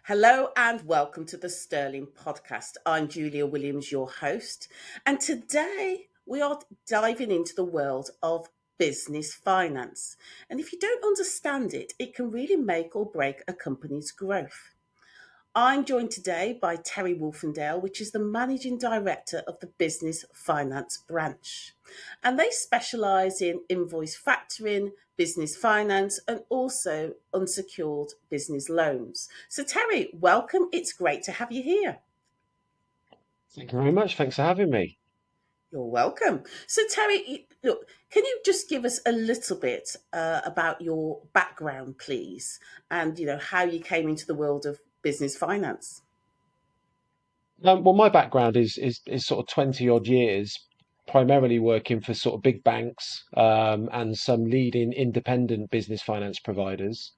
Hello and welcome to the Sterling Podcast. I'm Julia Williams, your host, and today we are diving into the world of business finance. And if you don't understand it, it can really make or break a company's growth. I'm joined today by Terry Wolfendale, which is the Managing Director of the Business Finance Branch. And they specialise in invoice factoring, business finance, and also unsecured business loans. So, Terry, welcome. It's great to have you here. Thank you very much. Thanks for having me. You're welcome. So, Terry, look, can you just give us a little bit about your background, please, and how you came into the world of business finance? Well, my background is sort of 20 odd years, primarily working for sort of big banks and some leading independent business finance providers.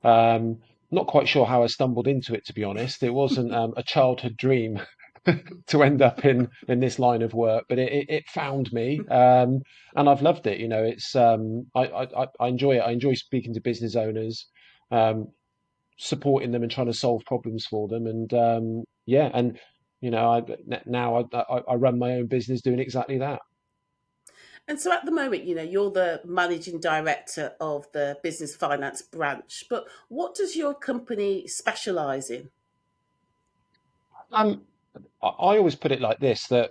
Um, Not quite sure how I stumbled into it, to be honest. It wasn't a childhood dream to end up in this line of work, but it found me, and I've loved it. It's I enjoy it. I enjoy speaking to business owners. Um, Supporting them and trying to solve problems for them. And yeah, and now I run my own business doing exactly that. And so at the moment, you're the managing director of the business finance branch, but what does your company specialize in? Um, I always put it like this, that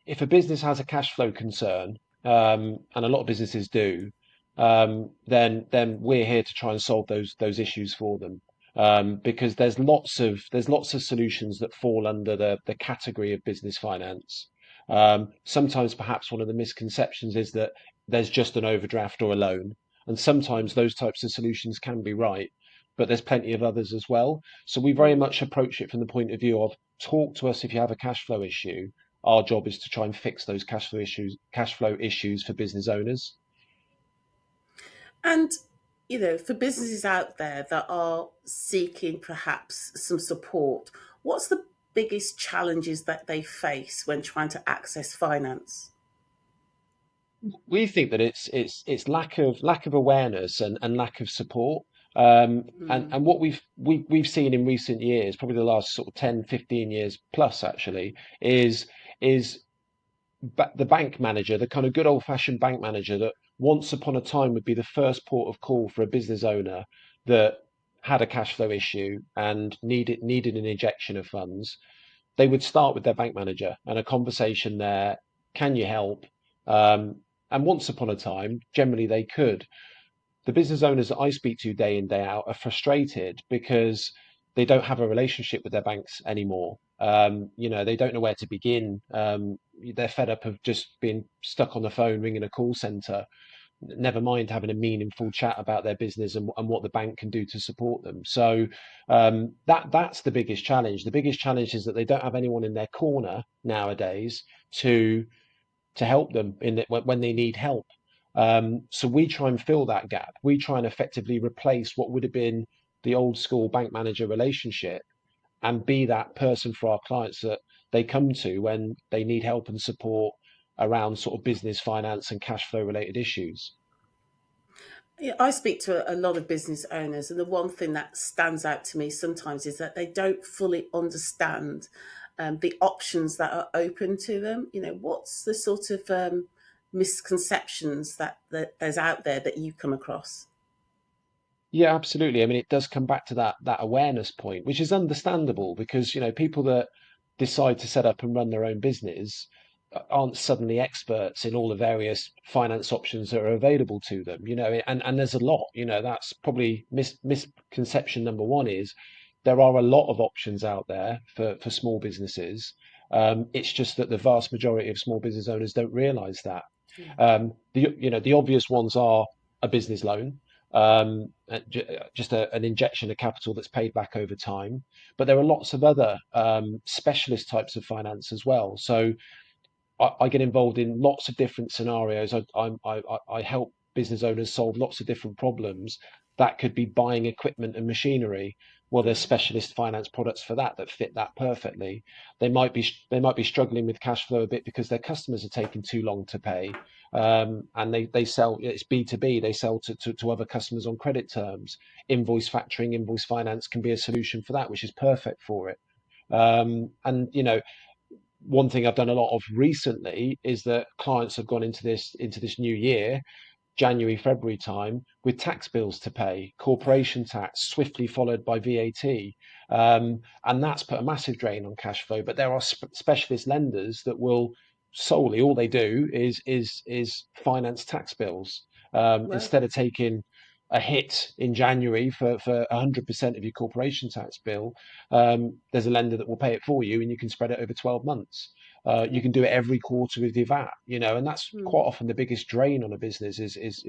if a business has a cash flow concern, and a lot of businesses do, then we're here to try and solve those issues for them. Because there's lots of solutions that fall under the category of business finance. Sometimes perhaps one of the misconceptions is that there's just an overdraft or a loan, and sometimes those types of solutions can be right, but there's plenty of others as well. So we very Mm. much approach it from the point of view of talk to us if you have a cash flow issue. Our job is to try and fix those cash flow issues for business owners. And, for businesses out there that are seeking perhaps some support, what's the biggest challenges that they face when trying to access finance? We think that it's lack of awareness and lack of support. Mm. And what we've seen in recent years, probably the last sort of 10, 15 years plus actually, is the bank manager, the kind of good old fashioned bank manager that once upon a time would be the first port of call for a business owner that had a cash flow issue and needed an injection of funds. They would start with their bank manager and a conversation there. Can you help? And once upon a time, generally they could. The business owners that I speak to day in, day out are frustrated because they don't have a relationship with their banks anymore. They don't know where to begin. They're fed up of just being stuck on the phone ringing a call center, never mind having a meaningful chat about their business and what the bank can do to support them. So that's the biggest challenge. The biggest challenge is that they don't have anyone in their corner nowadays to help them when they need help. So we try and fill that gap. We try and effectively replace what would have been the old school bank manager relationship and be that person for our clients that they come to when they need help and support around sort of business finance and cash flow related issues. Yeah, I speak to a lot of business owners, and the one thing that stands out to me sometimes is that they don't fully understand the options that are open to them. What's the sort of misconceptions that there's out there that you come across? Yeah, absolutely. I mean, it does come back to that awareness point, which is understandable because, people that decide to set up and run their own business aren't suddenly experts in all the various finance options that are available to them, and there's a lot, that's probably misconception number one is there are a lot of options out there for small businesses. It's just that the vast majority of small business owners don't realize that. Yeah. The obvious ones are a business loan, just an injection of capital that's paid back over time. But there are lots of other specialist types of finance as well. So I get involved in lots of different scenarios. I help business owners solve lots of different problems. That could be buying equipment and machinery. Well, there's Right. specialist finance products for that that fit that perfectly. They might be struggling with cash flow a bit because their customers are taking too long to pay, and they sell, it's B2B. They sell to other customers on credit terms. Invoice factoring, invoice finance can be a solution for that, which is perfect for it. And one thing I've done a lot of recently is that clients have gone into this new year, January, February time, with tax bills to pay, corporation tax, swiftly followed by VAT. And that's put a massive drain on cash flow. But there are specialist lenders that will solely, all they do is finance tax bills. Well. Instead of taking a hit in January for 100% of your corporation tax bill, there's a lender that will pay it for you, and you can spread it over 12 months. You can do it every quarter with your VAT, and that's Mm. quite often the biggest drain on a business is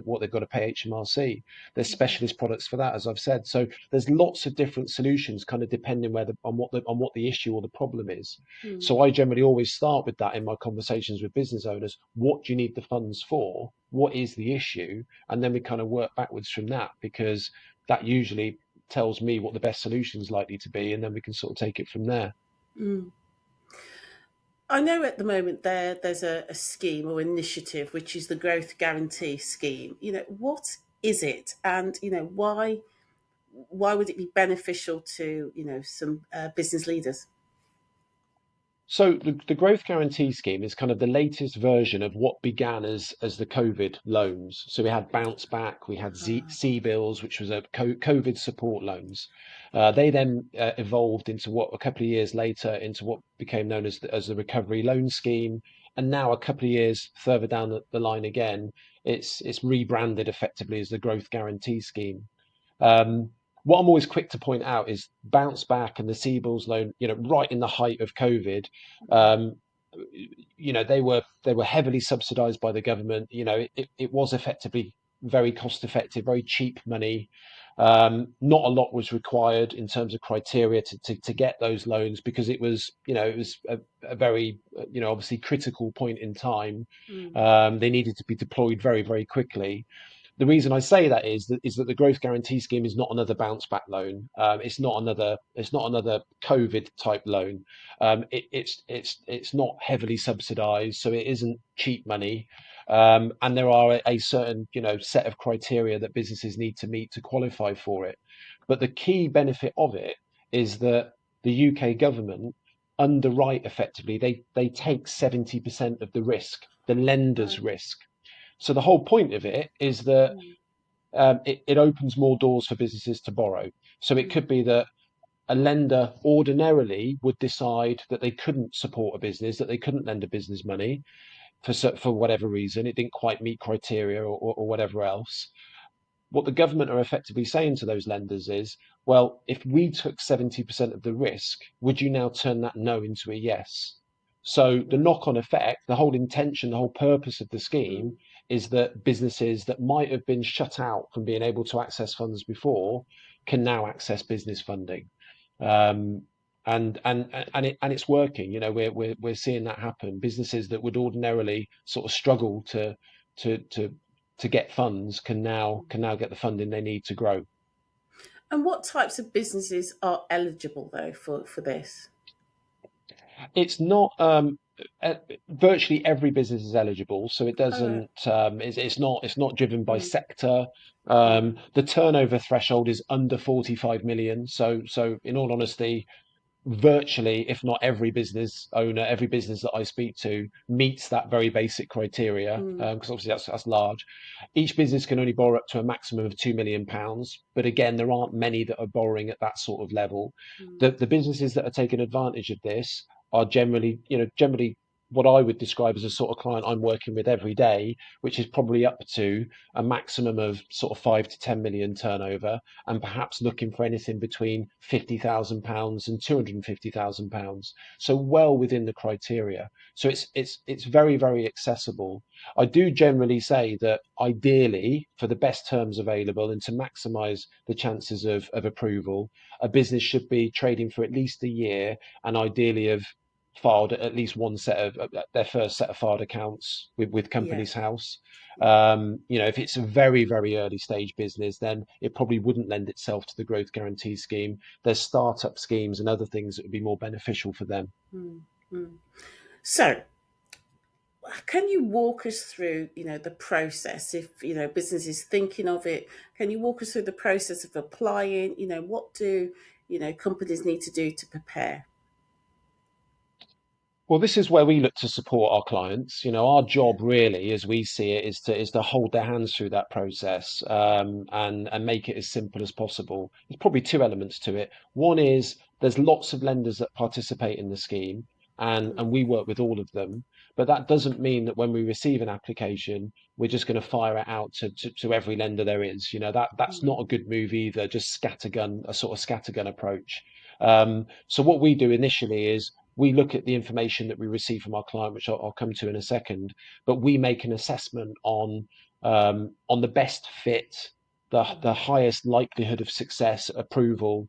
what they've got to pay HMRC. There's specialist products for that, as I've said. So there's lots of different solutions, kind of depending on what the issue or the problem is. Mm. So I generally always start with that in my conversations with business owners. What do you need the funds for? What is the issue? And then we kind of work backwards from that, because that usually tells me what the best solution is likely to be, and then we can sort of take it from there. Mm. I know at the moment there's a scheme or initiative which is the growth guarantee scheme. What is it, and why would it be beneficial to some business leaders? So the growth guarantee scheme is kind of the latest version of what began as the COVID loans. So we had bounce back, we had Ah. C bills, which was a COVID support loans. They then evolved into what a couple of years later into what became known as the recovery loan scheme, and now a couple of years further down the line again, it's rebranded effectively as the growth guarantee scheme. Um, what I'm always quick to point out is bounce back and the Seabills loan, right in the height of COVID. Um, they were heavily subsidized by the government. It was effectively very cost effective, very cheap money. Not a lot was required in terms of criteria to get those loans, because it was a very, obviously critical point in time. Mm. They needed to be deployed very, very quickly. The reason I say that is that the growth guarantee scheme is not another bounce back loan. It's not another COVID type loan. It's not heavily subsidised, so it isn't cheap money. And there are a certain set of criteria that businesses need to meet to qualify for it. But the key benefit of it is that the UK government underwrite effectively. They take 70% of the risk, the lender's Right. risk. So the whole point of it is that Mm. it opens more doors for businesses to borrow. So it Mm. could be that a lender ordinarily would decide that they couldn't support a business, that they couldn't lend a business money for whatever reason, it didn't quite meet criteria, or whatever else. What the government are effectively saying to those lenders is, well, if we took 70% of the risk, would you now turn that no into a yes? So the Right. knock-on effect, the whole intention, the whole purpose of the Mm. scheme is that businesses that might have been shut out from being able to access funds before can now access business funding. Um, and it's working. We're seeing that happen. Businesses that would ordinarily sort of struggle to to to get funds can now get the funding they need to grow. And what types of businesses are eligible though for this? It's not uh, virtually every business is eligible, so it All right. doesn't. It's not driven by Mm. sector. Right. The turnover threshold is under 45 million. So in all honesty, virtually, if not every business owner, every business that I speak to meets that very basic criteria, Mm. because obviously that's large. Each business can only borrow up to a maximum of £2 million, but again, there aren't many that are borrowing at that sort of level. Mm. The businesses that are taking advantage of this are generally what I would describe as a sort of client I'm working with every day, which is probably up to a maximum of sort of 5 to 10 million turnover, and perhaps looking for anything between £50,000 and £250,000. So well within the criteria. So it's very, very accessible. I do generally say that ideally, for the best terms available and to maximise the chances of approval, a business should be trading for at least a year, and ideally of filed at least one set of their first set of filed accounts with Yeah. Companies House. Yeah. If it's a very, very early stage business, then it probably wouldn't lend itself to the growth guarantee scheme. There's startup schemes and other things that would be more beneficial for them. Mm, mm. So, can you walk us through, the process if, business is thinking of it? Can you walk us through the process of applying? What do, companies need to do to prepare? Well, this is where we look to support our clients. Our Yeah. job really, as we see it, is to hold their hands through that process, and make it as simple as possible. There's probably two elements to it. One is there's lots of lenders that participate in the scheme, and Mm, we work with all of them. But that doesn't mean that when we receive an application, we're just going to fire it out to every lender there is. That's mm, not a good move either. Just scattergun, a sort of scattergun approach. So what we do initially is we look at the information that we receive from our client, which I'll come to in a second, but we make an assessment on the best fit, the mm, highest likelihood of success, approval,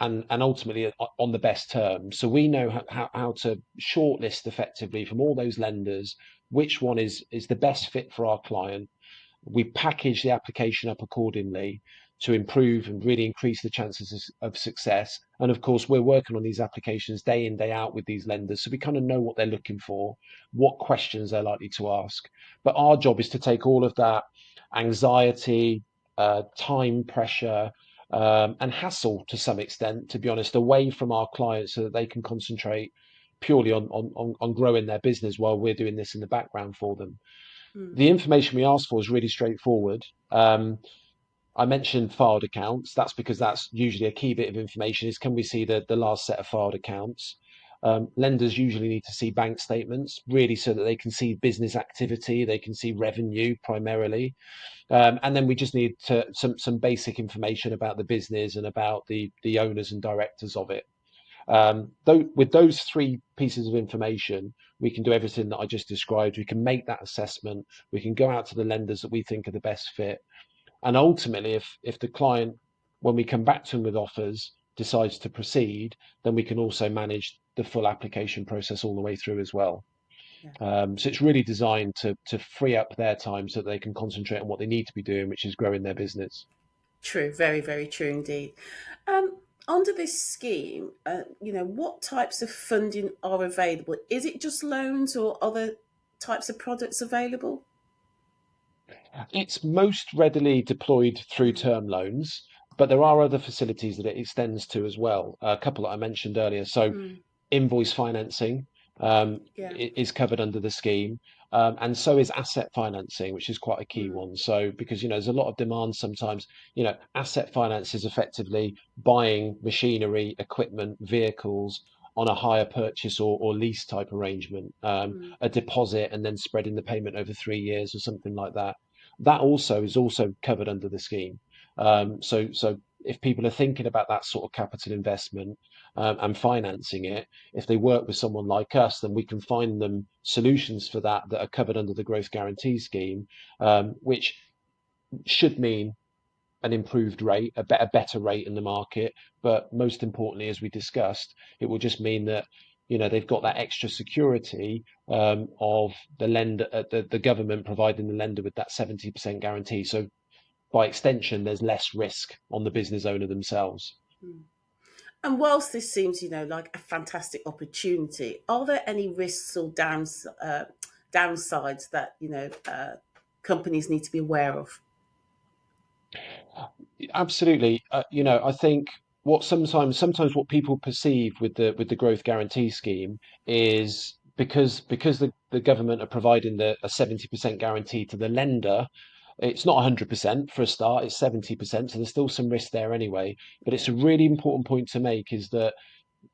and ultimately on the best terms. So we know how to shortlist effectively from all those lenders which one is the best fit for our client. We package the application up accordingly to improve and really increase the chances of success. And of course, we're working on these applications day in, day out with these lenders. So we kind of know what they're looking for, what questions they're likely to ask. But our job is to take all of that anxiety, time pressure, and hassle to some extent, to be honest, away from our clients so that they can concentrate purely on growing their business while we're doing this in the background for them. mm. The information we ask for is really straightforward. I mentioned filed accounts. That's because Yeah. that's usually a key bit of information is can we see the last set of filed accounts? Lenders usually need to see bank statements, really, so that they can see business activity, they can see revenue primarily, and then we just need some basic information about the business and about the owners and directors of it. Though with those three pieces of information, we can do everything that I just described. We can make that assessment. We can go out to the lenders that we think are the best fit. And ultimately, if the client, when we come back to them with offers, decides to proceed, then we can also manage the full application process all the way through as well. Yeah. So it's really designed to free up their time so that they can concentrate on what they need to be doing, which is growing their business. True. Very, very true indeed. Um, Under this scheme, what types of funding are available? Is it just loans or other types of products available? It's most readily deployed through Mm, term loans, but there are other facilities that it extends to as well. A couple that I mentioned earlier. So mm, invoice financing yeah. is covered under the scheme, and so is asset financing, which is quite a key Mm, one. So because there's a lot of demand sometimes. Asset finance is effectively buying machinery, equipment, vehicles on a hire purchase or lease type arrangement, mm, a deposit, and then spreading the payment over 3 years or something like that. That also is also covered under the scheme. mm, So if people are thinking about that sort of capital investment, and financing it, if they work with someone like us, then we can find them solutions for that are covered under the growth guarantee scheme, which should mean an improved rate, a better rate in the market. But most importantly, as we discussed, it will just mean that they've got that extra security, of the lender, the government providing the lender with that 70% guarantee. So by extension, there's less risk on the business owner themselves. mm. And whilst this seems, like a fantastic opportunity, are there any risks or downsides that companies need to be aware of? Absolutely. I think what sometimes what people perceive with the growth guarantee scheme is because the government are providing a 70% guarantee to the lender, it's not 100% for a start, it's 70%, so there's still some risk there anyway. But it's Yeah. a really important point to make is that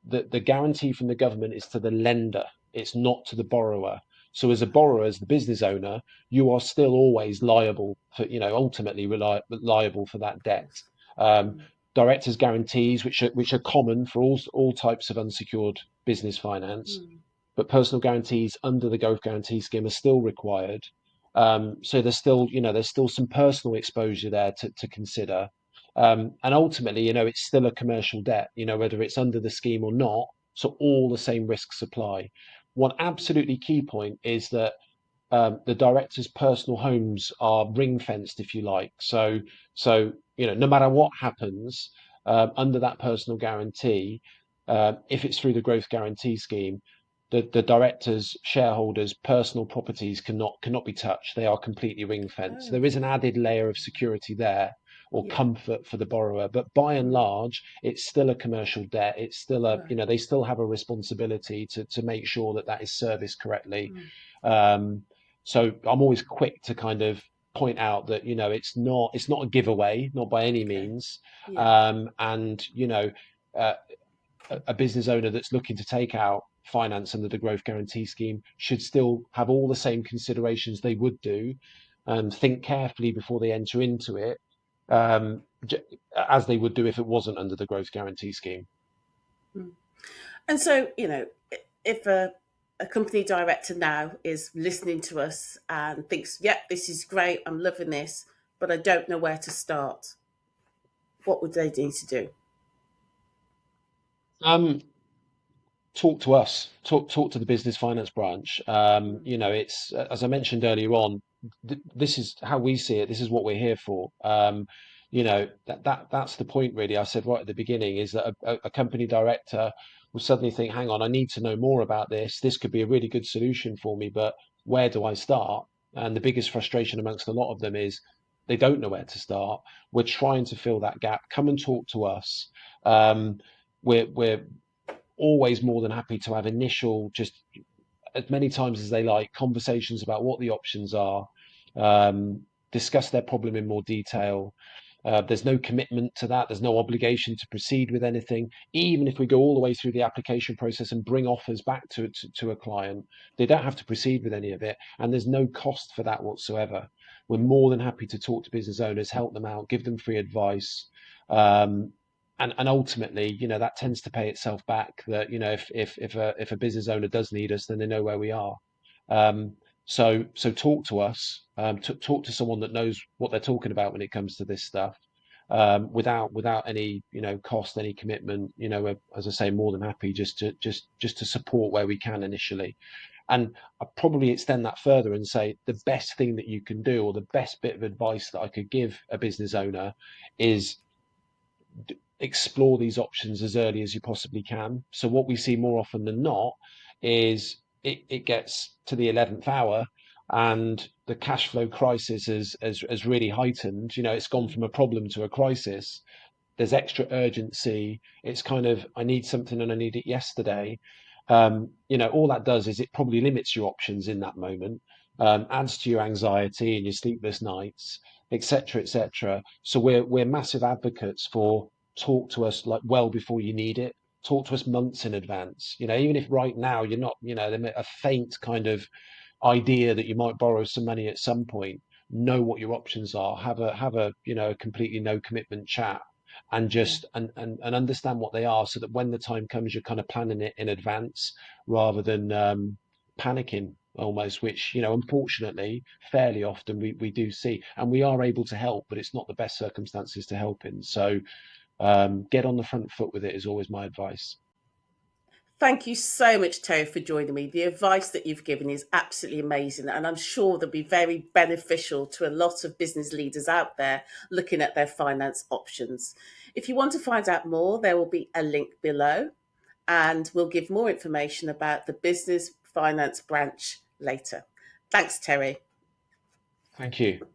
the guarantee from the government is to the lender, it's not to the borrower. So as a borrower, as the business owner, you are still always liable for, ultimately liable for that debt. Um, Mm, Directors' guarantees, which are common for all types of unsecured business finance, mm, but personal guarantees under the growth guarantee scheme are still required. So there's still some personal exposure there to consider. And ultimately, it's still a commercial debt, whether it's under the scheme or not. so all the same risks apply. One absolutely key point is that the director's personal homes are ring fenced, if you like. So no matter what happens under that personal guarantee, if it's through the growth guarantee scheme, the directors, shareholders, personal properties cannot be touched. They are completely ring fenced. Oh, There is an added layer of security there or yeah. comfort for the borrower, but by and Mm. large, it's still a commercial debt. It's still a, Right. they still have a responsibility to make sure that that is serviced correctly. Mm. Um, so I'm always quick to kind of point out that it's not a giveaway, not by any Okay. means. Yeah. And uh, a business owner that's looking to take out finance under the growth guarantee scheme should still have all the same considerations they would do, and think carefully before they enter into it, um, as they would do if it wasn't under the growth guarantee scheme. Mm. And so, if a company director now is listening to us and thinks, yep, this is great, I'm loving this, but I don't know where to start, what would they need to do? Um, Talk to us, talk to the business finance branch. Mm. It's as I mentioned earlier on, this is how we see it. This is what we're here for. That's the point really. I said right at the beginning is that a company director will suddenly think, hang on, I need to know more about this. This could be a really good solution for me, but where do I start? And the biggest frustration amongst a lot of them is they don't know where to start. We're trying to fill that gap. Come and talk to us. We're always more than happy to have initial, just as many times as they like, conversations about what the options are, discuss their problem in more detail. There's no commitment to that. There's no obligation to proceed with anything. Even if we go all the way through the application process and bring offers back to a client, they don't have to proceed with any of it. And there's no cost for that whatsoever. We're more than happy to talk to business owners, help them out, give them free advice. Um, and ultimately, that tends to pay itself back. That if a business owner does need us, then they know where we are. So talk to us. Talk to someone that knows what they're talking about when it comes to this stuff. Without any cost, any commitment. We're, as I say, more than happy just to support where we can initially. And I'd probably extend that further and say the best thing that you can do, or the best bit of advice that I could give a business owner, is explore these options as early as you possibly can. So what we see more often than not is it gets to the 11th hour and the cash flow crisis has really heightened. It's gone Mm. from a problem to a crisis. There's extra urgency. It's kind of, I need something and I need it yesterday. All that does is it probably limits your options in that moment, adds to your anxiety and your sleepless nights, etc., etc. So we're massive advocates for talk to us like well before you need it. Talk to us months in advance. Even if right now you're not, a faint kind of idea that you might borrow some money at some point, know what your options are, have a completely no commitment chat, and Yeah. just and understand what they are, so that when the time comes you're kind of planning it in advance, rather than panicking almost, which unfortunately fairly often we do see, and we are able to help, but it's not the best circumstances to help in. So get on the front foot with it is always my advice. Thank you so much, Terry, for joining me. The advice that you've given is absolutely amazing, and I'm sure they'll be very beneficial to a lot of business leaders out there looking at their finance options. If you want to find out more, there will be a link below, and we'll give more information about the business finance branch later. Thanks, Terry. Thank you.